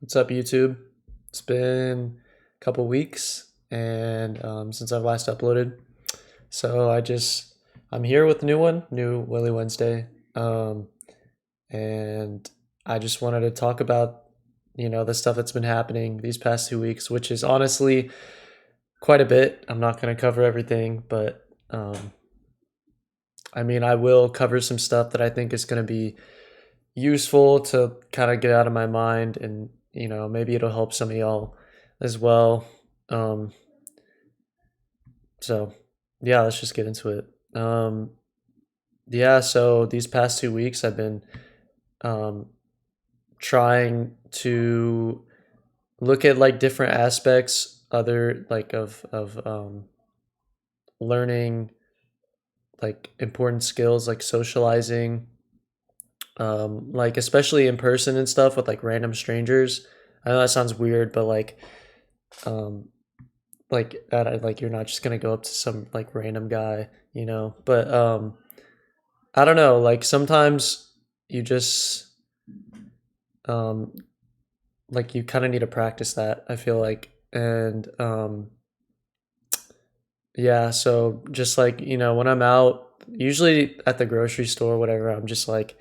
What's up, YouTube? It's been a couple weeks and since I've last uploaded. So I'm here with a new one, new Willie Wednesday. Um, and I just wanted to talk about, the stuff that's been happening these past 2 weeks, which is honestly quite a bit. I'm not going to cover everything, but I will cover some stuff that I think is going to be useful to kind of get out of my mind, and maybe it'll help some of y'all as well. um so yeah, let's just get into it. Yeah, so these past 2 weeks I've been um trying to look at like different aspects other like of learning like important skills like socializing, like especially in person and stuff with like random strangers. I know that sounds weird, but um like you're not just gonna go up to some like random guy, but I don't know, like sometimes you just um like you kind of need to practice that, I feel like. And yeah, so just like, when I'm out, usually at the grocery store or whatever, I'm just like,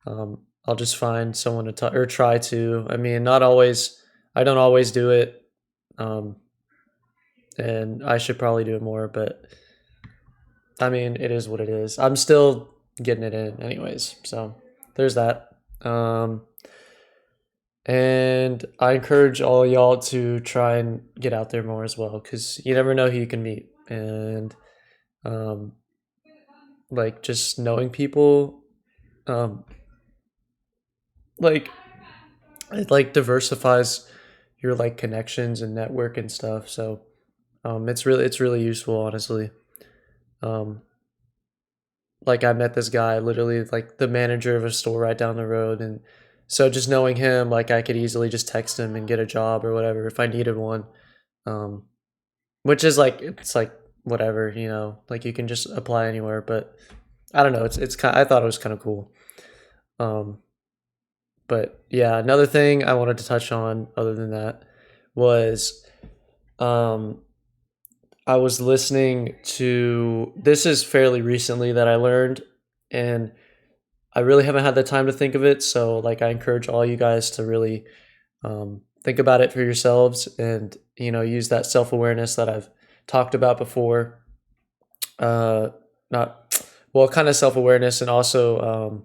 I'll just find someone to talk or try to. I mean, not always, I don't always do it. Um, and I should probably do it more, but I mean, it is what it is. I'm still getting it in anyways. So there's that. Um, and I encourage all y'all to try and get out there more as well, because you never know who you can meet. And um, like just knowing people, um, like it like diversifies your like connections and network and stuff. So it's really useful, honestly. Um, like I met this guy, literally like the manager of a store right down the road, and so just knowing him, like I could easily just text him and get a job or whatever if I needed one. um which is like, it's like whatever, like you can just apply anywhere. But I don't know, it's kind, I thought it was kind of cool. um but yeah, another thing I wanted to touch on other than that was, um I was listening to, this is fairly recently that I learned, and I really haven't had the time to think of it. So like I encourage all you guys to really think about it for yourselves, and use that self-awareness that I've talked about before. Not Well, kind of self-awareness, and also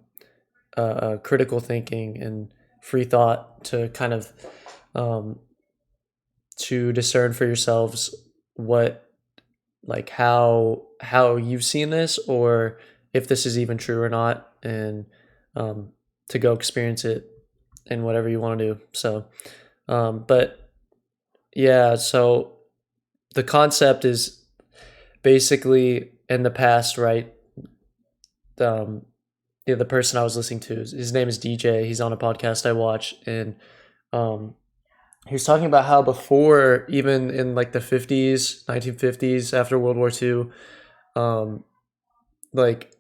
critical thinking and free thought to kind of um, to discern for yourselves what, like how you've seen this, or if this is even true or not, and um, to go experience it in whatever you want to do. So but yeah, so the concept is basically, in the past, right? um yeah, the person I was listening to, his name is DJ. He's on a podcast I watch, and um he was talking about how before, even in like the 50s, 1950s, after World War II, um like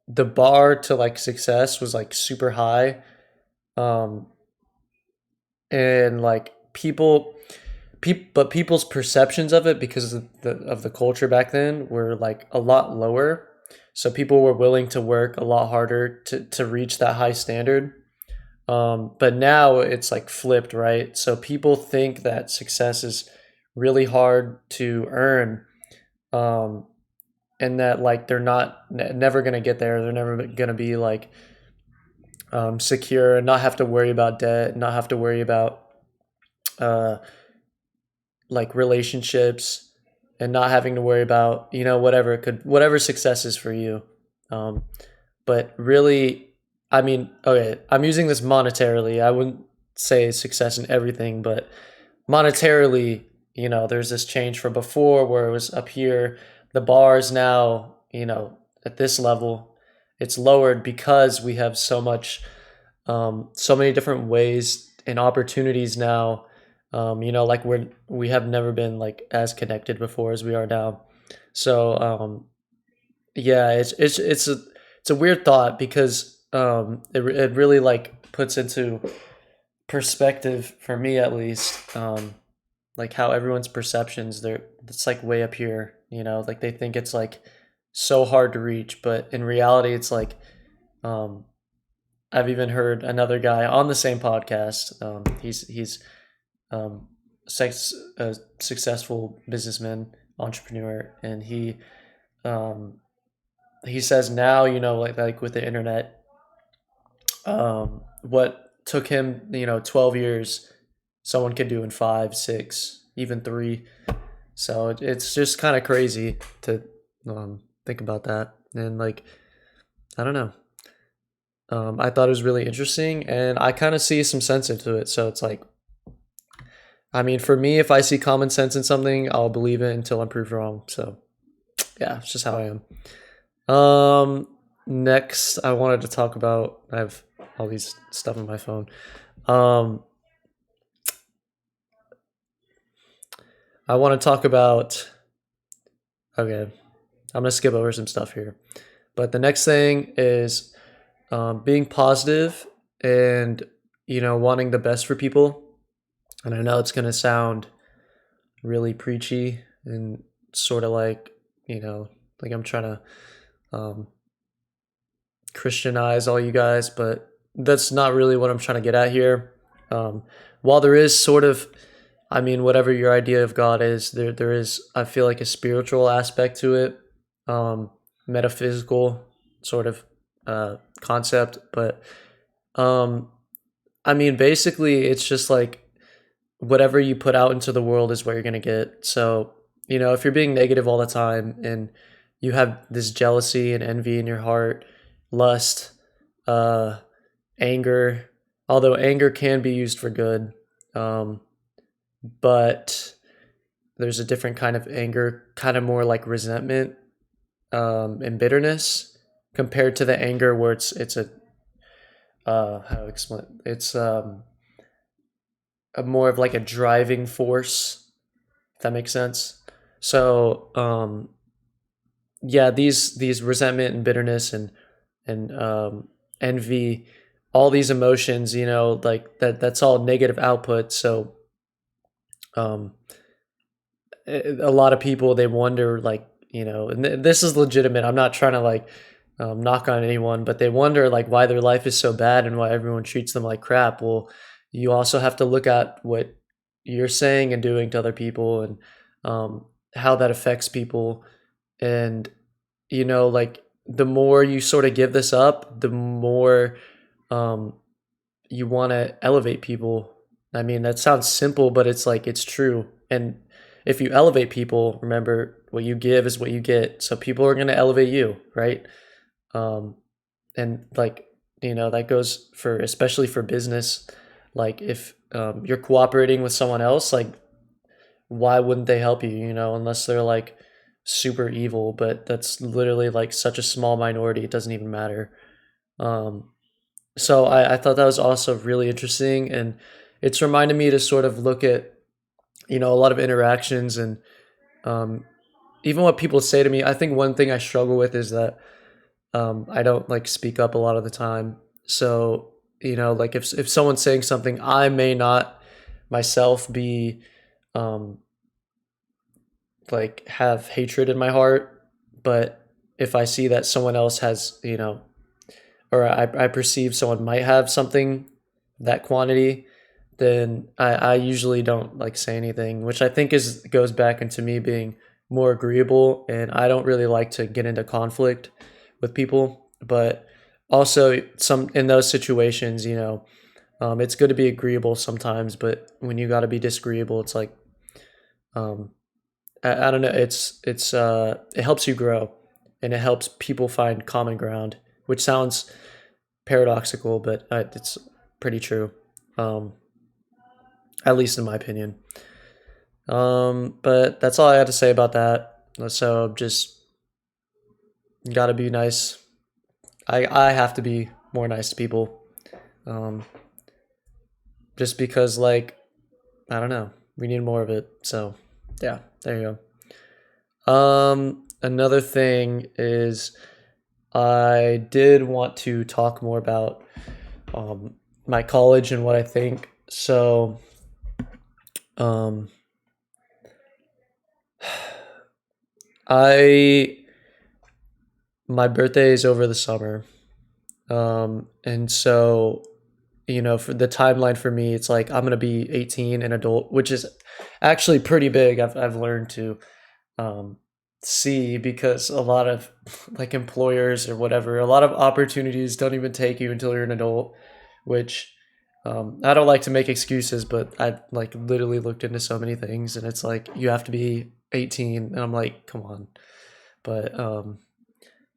the bar to like success was like super high. um and like but people's perceptions of it, because of the culture back then, were like a lot lower. So people were willing to work a lot harder to reach that high standard. But now it's like flipped, right? So people think that success is really hard to earn, um, and that like they're never gonna get there. They're never gonna be like secure, and not have to worry about debt, not have to worry about uh, like relationships, and not having to worry about, whatever success is for you. um, but really, I mean, okay, I'm using this monetarily. I wouldn't say success in everything, but monetarily, there's this change from before where it was up here. The bar is now, at this level. It's lowered because we have so many different ways and opportunities now. Like we have never been like as connected before as we are now. So yeah, it's a weird thought, because it really like puts into perspective for me at least, like how everyone's perceptions, it's like way up here, like they think it's like so hard to reach, but in reality it's like, um I've even heard another guy on the same podcast. He's sex a successful businessman, entrepreneur, and um he says now, like with the internet, what took him, 12 years, someone could do in 5, 6, even 3. So it's just kind of crazy to think about that. And like, I don't know. I thought it was really interesting, and I kind of see some sense into it. So it's like, I mean, for me, if I see common sense in something, I'll believe it until I'm proved wrong. So yeah, it's just how I am. Next, I wanted to talk about. I have all these stuff on my phone. Um, I want to talk about. Okay, I'm gonna skip over some stuff here, but the next thing is being positive and wanting the best for people. And I know it's gonna sound really preachy and sort of like like I'm trying to um, Christianize all you guys, but that's not really what I'm trying to get at here. Um, while there is sort of, I mean, whatever your idea of God is, there is, I feel like, a spiritual aspect to it, metaphysical sort of concept. But um, I mean, basically, it's just like whatever you put out into the world is what you're gonna get. So if you're being negative all the time and you have this jealousy and envy in your heart, lust, uh, anger, although anger can be used for good, um, but there's a different kind of anger, kind of more like resentment, and bitterness, compared to the anger where it's a how to explain, it's a more of like a driving force, if that makes sense. So yeah, these resentment and bitterness and envy, all these emotions, like that's all negative output. So um, a lot of people, they wonder, like, and this is legitimate. I'm not trying to like knock on anyone, but they wonder like why their life is so bad and why everyone treats them like crap. Well, you also have to look at what you're saying and doing to other people, and how that affects people. And like the more you sort of give this up, the more um, you want to elevate people. I mean, that sounds simple, but it's like it's true. And if you elevate people, remember, what you give is what you get. So people are going to elevate you, right? Um, and like, that goes for, especially for business. Like if you're cooperating with someone else, like why wouldn't they help you? Unless they're like super evil, but that's literally like such a small minority. It doesn't even matter. Um, so I thought that was also really interesting, and it's reminded me to sort of look at a lot of interactions and um, even what people say to me. I think one thing I struggle with is that I don't like speak up a lot of the time. So like if someone's saying something, I may not myself be um, like have hatred in my heart, but if I see that someone else has, or I perceive someone might have something, that quantity, then I usually don't like say anything, which I think is goes back into me being more agreeable, and I don't really like to get into conflict with people. But also some in those situations, it's good to be agreeable sometimes, but when you got to be disagreeable, it's like um, I don't know. It helps you grow, and it helps people find common ground, which sounds paradoxical, but it's pretty true, um, at least in my opinion. But that's all I had to say about that. So just gotta be nice. I have to be more nice to people, um, just because like I don't know, we need more of it. So yeah, there you go. Another thing is I did want to talk more about um, my college and what I think. So, um, I my birthday is over the summer, and so for the timeline for me, it's like I'm gonna be 18 and adult, which is actually pretty big. I've learned to um, see because a lot of like employers or whatever, a lot of opportunities don't even take you until you're an adult, which I don't like to make excuses, but I like literally looked into so many things and it's like you have to be 18 and I'm like, come on. But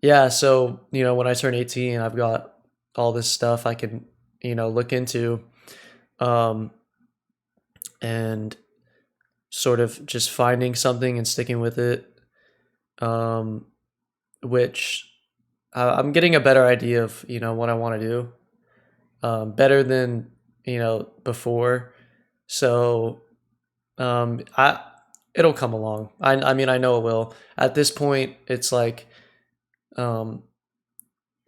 yeah, so when I turn 18, I've got all this stuff I can look into um, and sort of just finding something and sticking with it, um, which I'm getting a better idea of what I want to do, better than before. So I it'll come along. I mean I know it will. At this point, it's like um,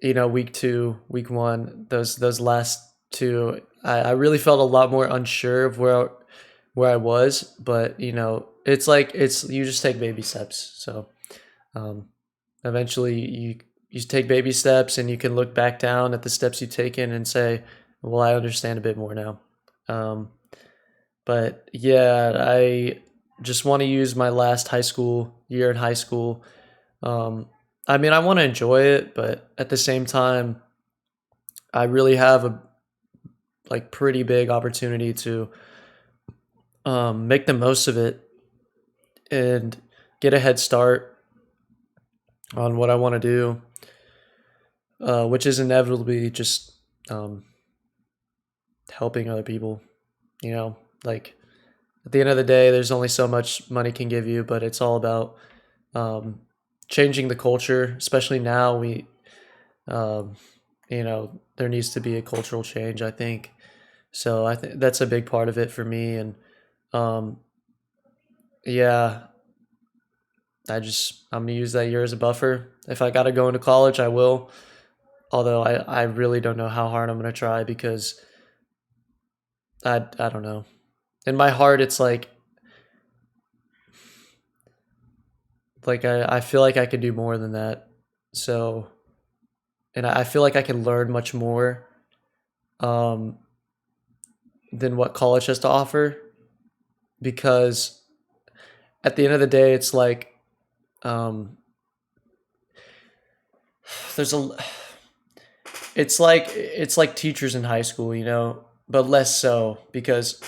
week two, week one, those last two, I really felt a lot more unsure of where I was, but it's like it's you just take baby steps. So um, eventually you take baby steps and you can look back down at the steps you've taken and say, well, I understand a bit more now. Um, but yeah, I just want to use my last high school year in high school. Um, I mean, I want to enjoy it, but at the same time, I really have a like pretty big opportunity to make the most of it and get a head start on what I want to do, which is inevitably just um, helping other people. Like at the end of the day, there's only so much money can give you, but it's all about um, changing the culture. Especially now, um, there needs to be a cultural change. I think so. I think that's a big part of it for me, and um, yeah, I'm gonna use that year as a buffer. If I gotta go into college, I will. Although I really don't know how hard I'm gonna try because I don't know. In my heart, it's like I feel like I could do more than that. So, and I feel like I can learn much more um, than what college has to offer because at the end of the day, it's like um, there's a it's like teachers in high school, but less so because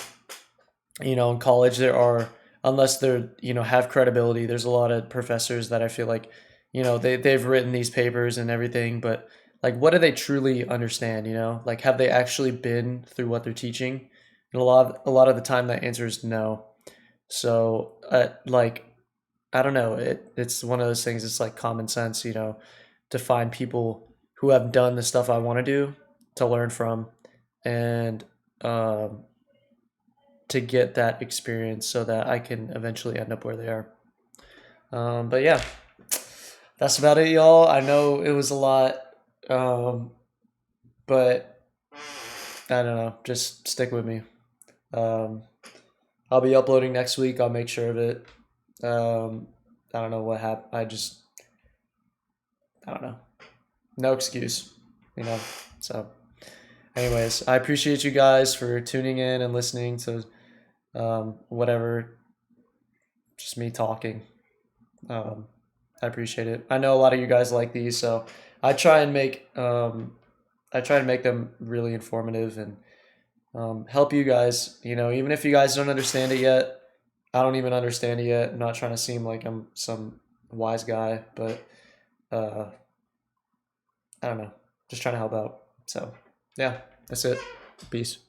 in college there are, unless they're have credibility, there's a lot of professors that I feel like they've written these papers and everything, but like what do they truly understand, like have they actually been through what they're teaching? And a lot of the time that answer is no. So like I don't know, it's one of those things, it's like common sense, to find people who have done the stuff I want to do to learn from and um to get that experience so that I can eventually end up where they are. But yeah, that's about it, y'all. I know it was a lot, um, but I don't know. Just stick with me. Um, I'll be uploading next week. I'll make sure of it. Um, I don't know what happened. I don't know. No excuse, you know. So, anyways, I appreciate you guys for tuning in and listening to whatever, just me talking. Um, I appreciate it. I know a lot of you guys like these, so I try and make I try to make them really informative and help you guys. Even if you guys don't understand it yet, I don't even understand it yet. I'm not trying to seem like I'm some wise guy, but uh, I don't know, just trying to help out. So yeah, that's it. Peace.